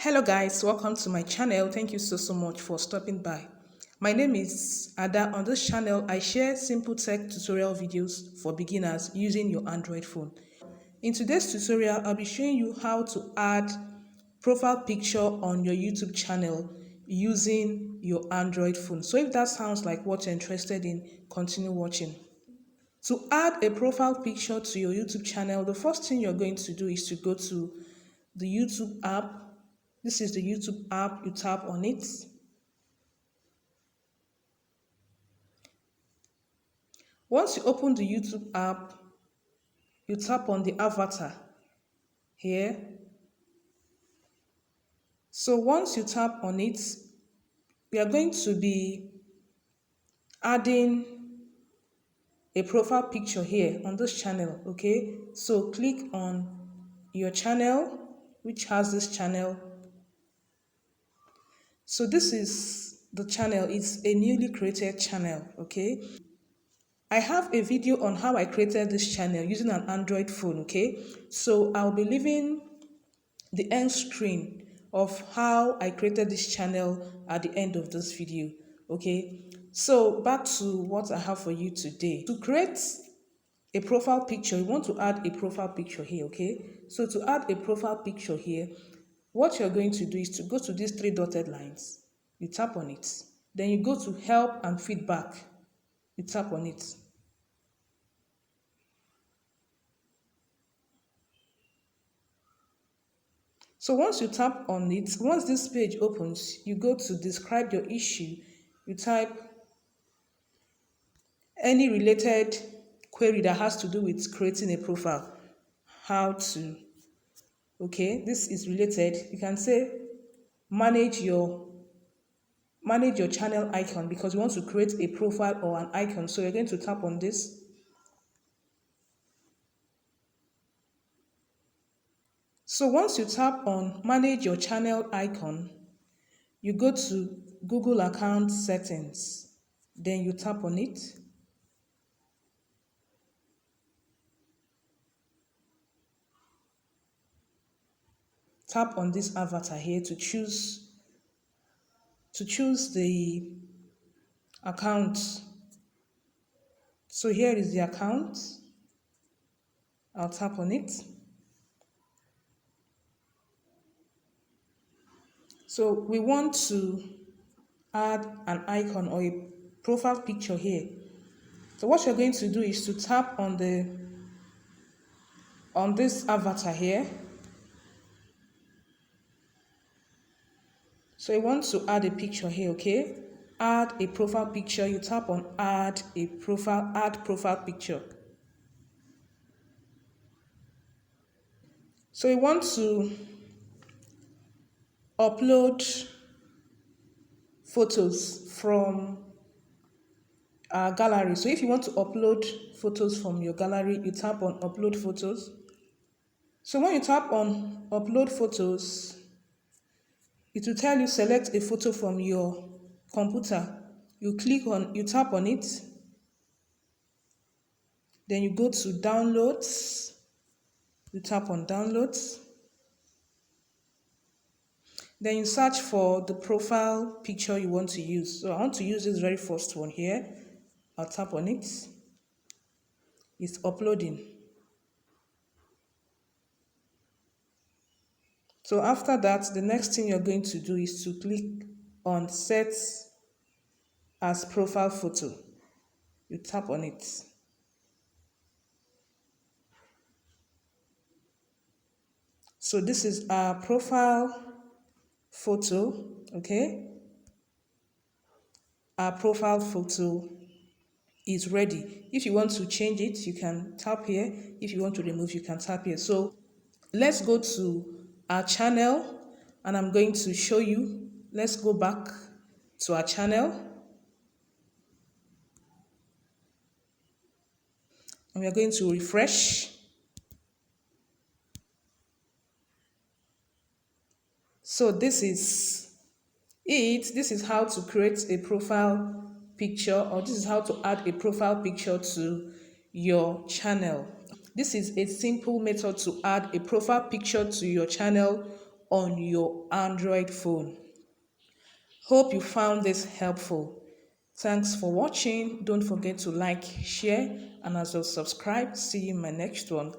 Hello guys, welcome to my channel. Thank you so much for stopping by. My name is Ada. On this channel, I share simple tech tutorial videos for beginners using your Android phone. In today's tutorial, I'll be showing you how to add profile picture on your YouTube channel using your Android phone. So if that sounds like what you're interested in, continue watching. To add a profile picture to your YouTube channel, the first thing you're going to do is to go to the YouTube app. This is the YouTube app. You tap on it. Once you open the YouTube app, you tap on the avatar here. So once you tap on it, we are going to be adding a profile picture here on this channel, okay? So click on your channel, which has this channel. So this is the channel. It's a newly created channel, okay? I have a video on how I created this channel using an Android phone, okay? So I'll be leaving the end screen of how I created this channel at the end of this video, okay? So back to what I have for you today. To create a profile picture, you want to add a profile picture here, okay? So to add a profile picture here, what you're going to do is to go to these three dotted lines. You tap on it. Then you go to help and feedback. You tap on it. So once you tap on it, once this page opens, you go to describe your issue. You type any related query that has to do with creating a profile. How to, okay, this is related. You can say manage your channel icon because you want to create a profile or an icon. So you're going to tap on this. So once you tap on manage your channel icon, you go to Google account settings. Then you tap on it. Tap on this avatar here to choose the account. So here is the account. I'll tap on it. So we want to add an icon or a profile picture here. So what you're going to do is to tap on this avatar here. So you want to add a picture here, okay? Add a profile picture. You tap on add profile picture. So you want to upload photos from our gallery. So if you want to upload photos from your gallery, you tap on upload photos. So when you tap on upload photos, it will tell you select a photo from your computer. You tap on it. Then you go to downloads. You tap on downloads. Then you search for the profile picture you want to use. So I want to use this very first one here. I'll tap on it. It's uploading. So after that, the next thing you're going to do is to click on set as profile photo. You tap on it. So this is our profile photo, okay? Our profile photo is ready. If you want to change it, you can tap here. If you want to remove, you can tap here. So let's go to our channel and I'm going to show you. Let's go back to our channel. And we are going to refresh. So this is it. This is how to create a profile picture, or this is how to add a profile picture to your channel. This is a simple method to add a profile picture to your channel on your Android phone. Hope you found this helpful. Thanks for watching. Don't forget to like, share, and as well subscribe. See you in my next one.